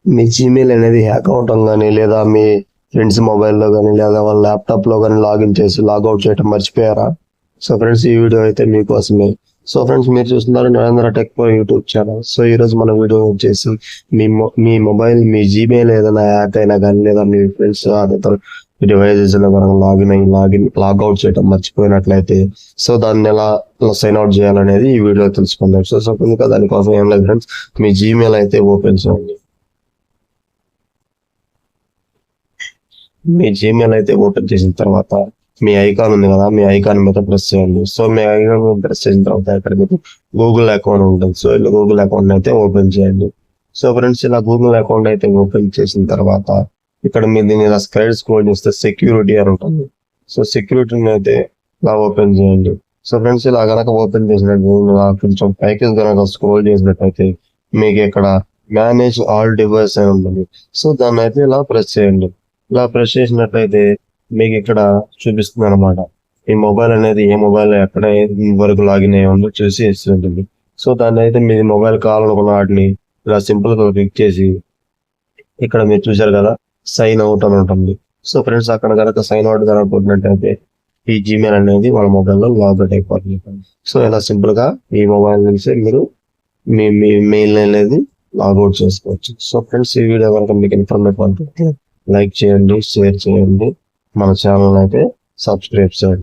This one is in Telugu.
మీ జీమెయిల్ అనేది హ్యాక్ అవటం కానీ, లేదా మీ ఫ్రెండ్స్ మొబైల్లో కానీ, లేదా వాళ్ళ ల్యాప్టాప్లో కానీ లాగిన్ చేసి లాగౌట్ చేయడం మర్చిపోయారా? సో ఫ్రెండ్స్, ఈ వీడియో అయితే మీకోసమే. సో ఫ్రెండ్స్, మీరు చూస్తున్నారు Narendra tech pro YouTube channel. So ఈ రోజు మన వీడియో వచ్చేసి మీ మొబైల్, మీ జీమెయిల్ ఏదైనా హ్యాక్ అయినా కానీ, లేదా మీ ఫ్రెండ్స్ డివైజెస్ లో కనుక లాగౌట్ చేయడం మర్చిపోయినట్లయితే, సో దాన్ని ఎలా సైన్ అవుట్ చేయాలనేది ఈ వీడియో తెలుసుకుందాం. సో ఇంకా దానికోసం ఏం లేదు ఫ్రెండ్స్, మీ జీమెయిల్ అయితే ఓపెన్ చేయండి. మీ జీమెయిల్ అయితే ఓపెన్ చేసిన తర్వాత మీ ఐకాన్ ఉంది కదా, మీ ఐకాన్ మీద ప్రెస్ చేయండి. సో మీ ఐకాన్ మీద ప్రెస్ చేసిన తర్వాత ఇక్కడ మీకు గూగుల్ అకౌంట్ ఉంటుంది. సో ఇలా గూగుల్ అకౌంట్ అయితే ఓపెన్ చేయండి. సో ఫ్రెండ్స్, ఇలా గూగుల్ అకౌంట్ అయితే ఓపెన్ చేసిన తర్వాత ఇక్కడ మీరు దీన్ని ఇలా స్క్రోల్ చేస్తే సెక్యూరిటీ అని ఉంటుంది. సో సెక్యూరిటీని అయితే ఇలా ఓపెన్ చేయండి. సో ఫ్రెండ్స్, ఇలా కనుక ఓపెన్ చేసినట్టు కొంచెం పైకి కనుక స్క్రోల్ చేసినట్టయితే మీకు ఇక్కడ మేనేజ్ ఆల్ డివైస్ అని ఉంటుంది. సో దాన్ని అయితే ఇలా ప్రెస్ చేయండి. ఇలా ప్రెస్ చేసినట్లయితే మీకు ఇక్కడ చూపిస్తుంది అనమాట, ఈ మొబైల్ అనేది ఏ మొబైల్ ఎక్కడ వరకు లాగిన్ అయ్యి ఉందో చూసి ఇస్తుంటుంది. సో దాన్ని అయితే మీ మొబైల్ కావాలనుకున్న వాటిని ఇలా సింపుల్ గా క్లిక్ చేసి ఇక్కడ మీరు చూసారు కదా, సైన్ అవుట్ అని ఉంటుంది. సో ఫ్రెండ్స్, అక్కడ కనుక సైన్ అవుట్ కనుకుంటున్నట్టయితే ఈ జీమెయిల్ అనేది వాళ్ళ మొబైల్లో లాగౌట్ అయిపోతుంది. సో ఇలా సింపుల్ గా ఈ మొబైల్ నుంచి మీరు మీ మెయిల్ అనేది లాగౌట్ చేసుకోవచ్చు. సో ఫ్రెండ్స్, ఈ వీడియో కనుక మీకు ఇన్ఫర్మేటివ్ అంటే లైక్ చేయండి, షేర్ చేయండి, మన ఛానల్ అయితే సబ్స్క్రైబ్ చేయండి.